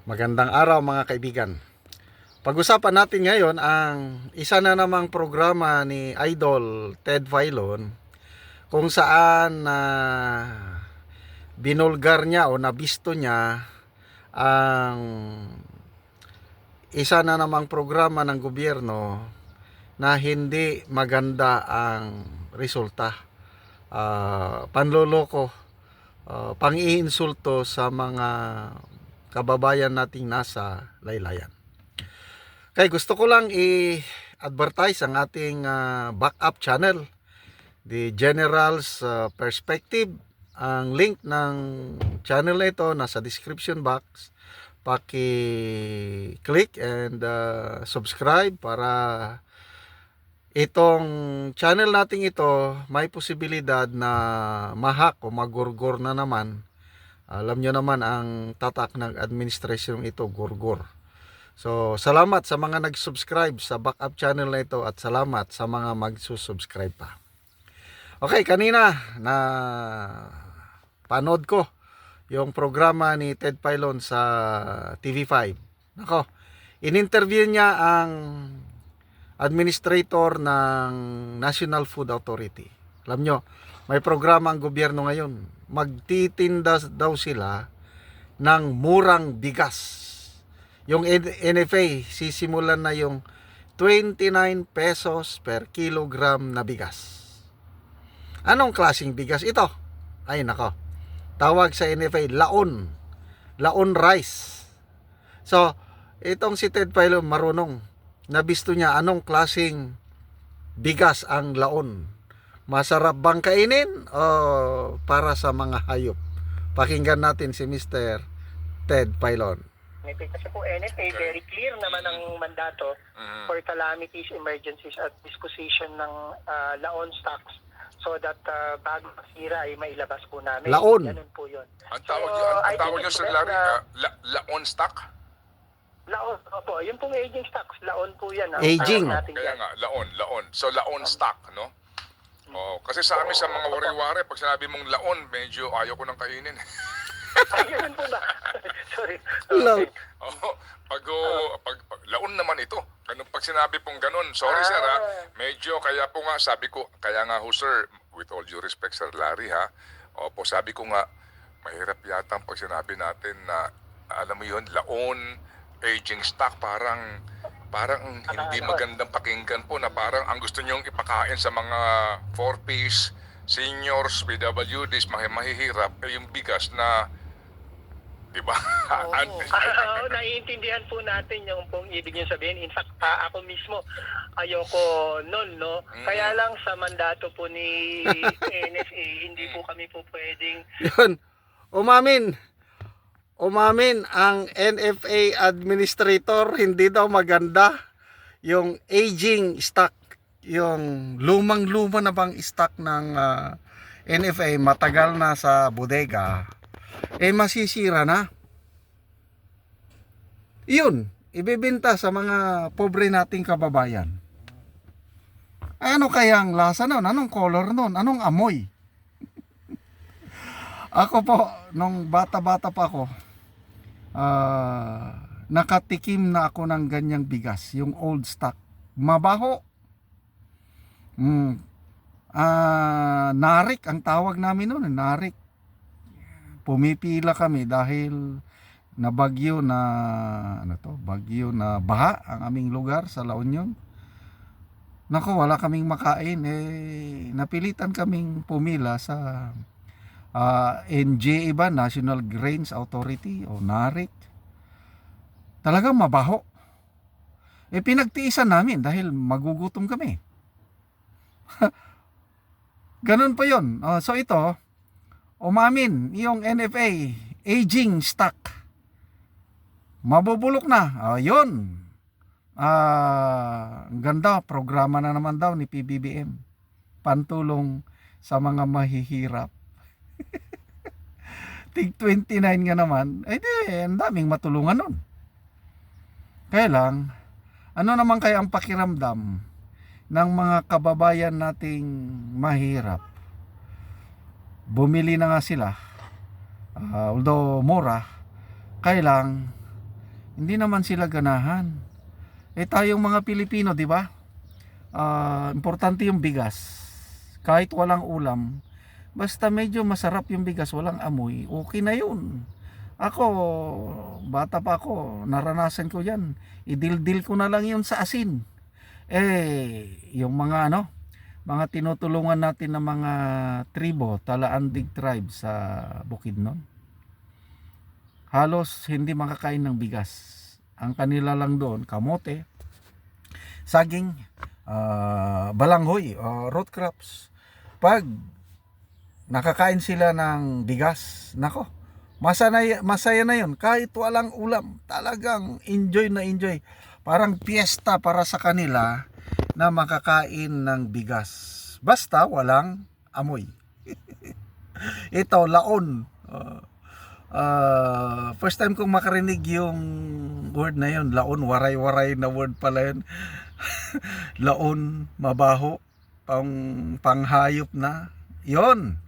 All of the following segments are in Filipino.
Magandang araw mga kaibigan. Pag-usapan natin ngayon ang isa na namang programa ni Idol Ted Filon kung saan binulgar niya o nabisto niya ang isa na namang programa ng gobyerno na hindi maganda ang resulta. Panloloko, pang-iinsulto sa mga kababayan nating nasa laylayan. Kaya gusto ko lang i-advertise ang ating backup channel, The General's Perspective. Ang link ng channel na ito nasa description box. Paki-click and subscribe para itong channel nating ito may posibilidad na mahak o magurgor na naman. Alam nyo naman ang tatak ng administrasyong ito, gurgor. So, salamat sa mga nag-subscribe sa backup channel na ito at salamat sa mga magsusubscribe pa. Okay, kanina na panood ko yung programa ni Ted Filon sa TV5. Nako, in-interview niya ang administrator ng National Food Authority. Alam nyo, may programa ang gobyerno ngayon. Magtitinda daw sila ng murang bigas. Yung NFA, sisimulan na yung 29 pesos per kilogram na bigas. Anong klaseng bigas ito? Ay nako, tawag sa NFA, laon. Laon rice. So, itong si Ted Filon marunong. Nabisto niya anong klaseng bigas ang laon. Masarap bang kainin o para sa mga hayop? Pakinggan natin si Mr. Ted Filon. Kasi po NFA, very clear naman ang mandato for calamities, emergencies at disposition ng laon stocks so that bago masira ay mailabas po namin. Laon. Ganun po yun. Ang tawag nyo, Sir Larry, laon stock? Laon, opo. Yung pong aging stocks, laon po yan. Aging. Kaya nga, laon. So, laon stock, no? Oh, kasi sa amin, sa mga wari-wari, pag sinabi mong laon, medyo ayaw ko nang kainin. Ayun po ba? Sorry. Laon. Oh, pag laon naman ito. Ganun, pag sinabi pong ganun, sorry sir ha, medyo kaya po nga, sabi ko, kaya nga ho sir, with all due respect Sir Larry ha, opo, sabi ko nga, mahirap yata pag sinabi natin na, alam mo yun, laon, aging stock, parang hindi magandang pakinggan po na parang ang gusto nyong ipakain sa mga 4Ps, seniors, PWDs, mahihirap, yung bigas na, di ba? Naiintindihan po natin yung pong ibig niyo sabihin. In fact, ako mismo, ayoko nun, no? Kaya lang sa mandato po ni NFA, hindi po kami po pwedeng... Yun, umamin ang NFA administrator, hindi daw maganda yung aging stock, yung lumang-luma na bang stock ng NFA, matagal na sa bodega, masisira na. Yun, ibebenta sa mga pobre nating kababayan. Ano kayang lasa nun? Anong color nun? Anong amoy? Ako po, nung bata-bata pa ako, nakatikim na ako ng ganyang bigas, yung old stock. Mabaho. Narik ang tawag namin noon, narik. Pumipila kami dahil bagyo na baha ang aming lugar sa La Union. Nako, wala kaming makain, napilitan kaming pumila sa NGA ba, National Grains Authority o NARIC. Talagang mabaho. Pinagtiisan namin dahil magugutom kami. Ganun pa yun. So ito, umamin yung NFA, aging stock. Mabubulok na. Yun. Ang ganda, programa na naman daw ni PBBM. Pantulong sa mga mahihirap. Tig 29 nga naman, ang daming matulungan nun. Kaya lang, ano naman kaya ang pakiramdam ng mga kababayan nating mahirap? Bumili na nga sila, although mura, kaya lang Hindi naman sila ganahan. Tayong mga Pilipino, di ba? Importante yung bigas. Kahit walang ulam, basta medyo masarap yung bigas, walang amoy, okay na yun. Ako, bata pa ako, naranasan ko yan. Idildil ko na lang yun sa asin. Yung mga mga tinutulungan natin ng mga tribo, Talaandig tribe sa Bukidnon, halos hindi makakain ng bigas. Ang kanila lang doon, kamote, saging, balanghoy, root crops. Pag nakakain sila ng bigas, nako, masaya na yun. Kahit walang ulam, talagang enjoy na enjoy. Parang piyesta para sa kanila na makakain ng bigas. Basta walang amoy. Ito, laon. First time kong makarinig yung word na yun, laon. Waray-waray na word pala yun. Laon, mabaho, panghayop na. Yon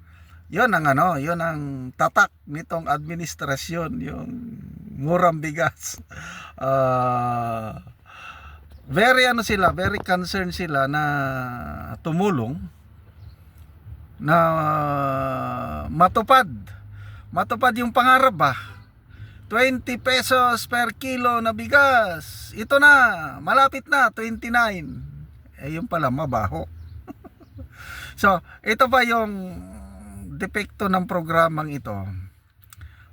ang tatak nitong administrasyon, yung murang bigas. Very concerned sila na tumulong na matupad yung pangarap ba. 20 pesos per kilo na bigas. Ito na, malapit na 29. Yung pala mabaho. So, ito pa yung depekto ng programang ito.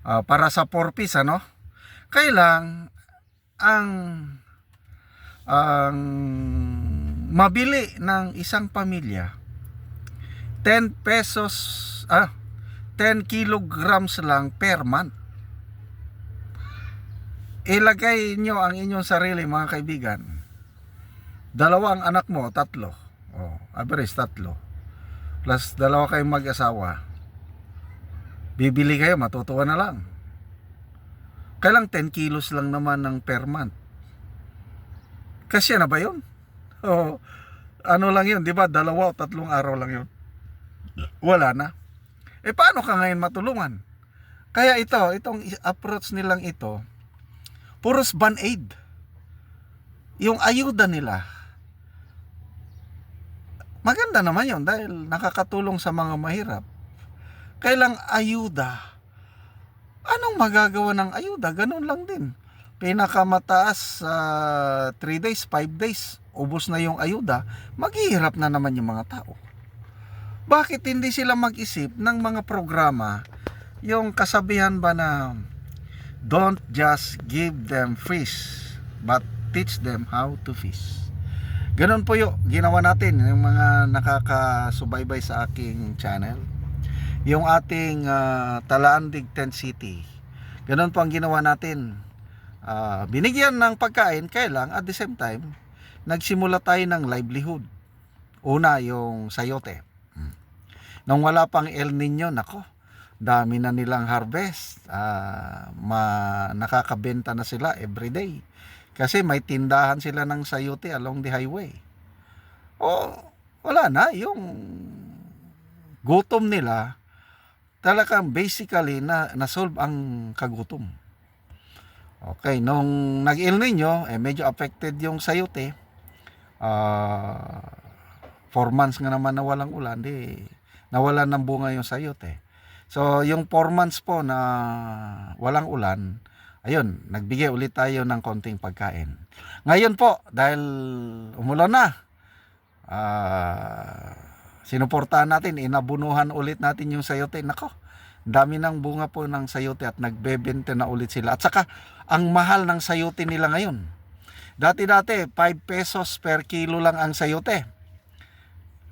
Para sa porpis, kailang ang mabili ng isang pamilya 10 kilograms lang per month. Ilagay nyo ang inyong sarili, mga kaibigan. 2 ang anak mo, 3. Average 3. Plus 2 kayong mag-asawa. Bibili kayo, matutuwa na lang. Kailang 10 kilos lang naman ng per month. Kasya na ba yun? Lang yun, di ba? 2 o 3 araw lang yun. Wala na. Paano ka ngayon matulungan? Kaya itong approach nilang ito, puros band-aid. Yung ayuda nila, maganda naman yun dahil nakakatulong sa mga mahirap. Kailang ayuda. Anong magagawa ng ayuda? Ganun lang din. Pinakamataas 3 days, 5 days, ubos na yung ayuda, maghihirap na naman yung mga tao. Bakit hindi sila mag-isip ng mga programa, yung kasabihan ba na don't just give them fish, but teach them how to fish. Ganun po yung ginawa natin, yung mga nakakasubaybay sa aking channel. Yung ating Talaandig Tent City. Ganun po ang ginawa natin. Binigyan ng pagkain, kailang at the same time, nagsimula tayo ng livelihood. Una, yung sayote. Nung wala pang El Nino, nako, dami na nilang harvest. Nakakabenta na sila everyday. Kasi may tindahan sila ng sayote along the highway. Wala na. Yung gutom nila, talagang basically na-solve ang kagutom. Okay, nung nag-El Nino, medyo affected yung sayote. 4 months nga naman na walang ulan, nawalan ng bunga yung sayote. So, yung 4 months po na walang ulan, ayun, nagbigay ulit tayo ng konting pagkain. Ngayon po, dahil umulan na, sinuportahan natin, inabunuhan ulit natin yung sayote. Nako, dami ng bunga po ng sayote at nagbebenta na ulit sila. At saka, ang mahal ng sayote nila ngayon. Dati-dati, 5 pesos per kilo lang ang sayote.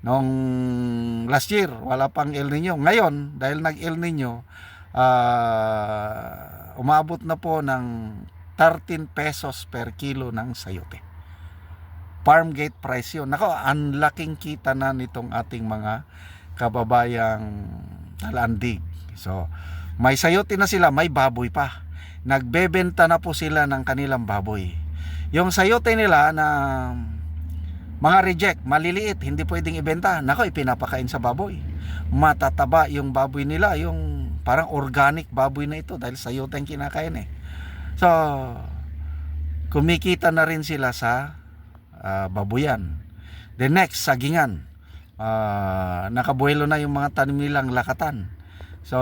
Nung last year, wala pang El Nino. Ngayon, dahil nag-El Nino, umabot na po ng 13 pesos per kilo ng sayote. Farm gate price yun. Nako, ang laking kita na nitong ating mga kababayang Talaandig. So, may sayote na sila, may baboy pa. Nagbebenta na po sila ng kanilang baboy. Yung sayote nila na mga reject, maliliit, hindi pwedeng ibenta. Nako, ipinapakain sa baboy. Matataba yung baboy nila, yung parang organic baboy na ito dahil sayote ang kinakain . So, kumikita na rin sila sa babuyan. The next, sagingan. Nakabuelo na yung mga tanim nilang lakatan. So,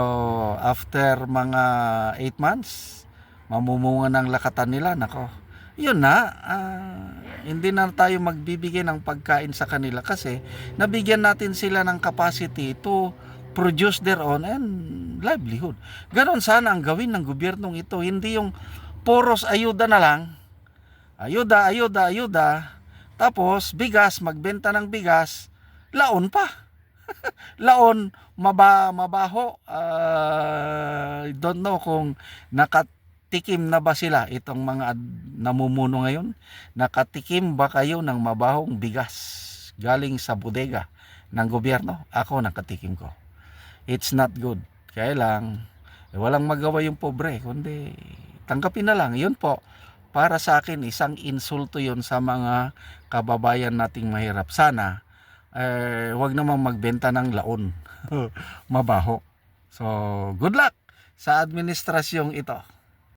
after mga 8 months, mamumunga ng lakatan nila. Nako, yun na. Hindi na tayo magbibigay ng pagkain sa kanila kasi nabigyan natin sila ng capacity to produce their own and livelihood. Ganon sana ang gawin ng gobyernong ito. Hindi yung poros ayuda na lang. Ayuda, ayuda, ayuda. Tapos, bigas, magbenta ng bigas, laon pa. Laon, mabaho. I don't know kung nakatikim na ba sila itong mga namumuno ngayon. Nakatikim ba kayo ng mabahong bigas galing sa bodega ng gobyerno? Ako nakatikim ko. It's not good. Kaya lang, walang magawa yung pobre, kundi tanggapin na lang. Yun po. Para sa akin, isang insulto yon sa mga kababayan nating mahirap. Sana, wag namang magbenta ng laon. Mabaho. So, good luck sa administrasyong ito.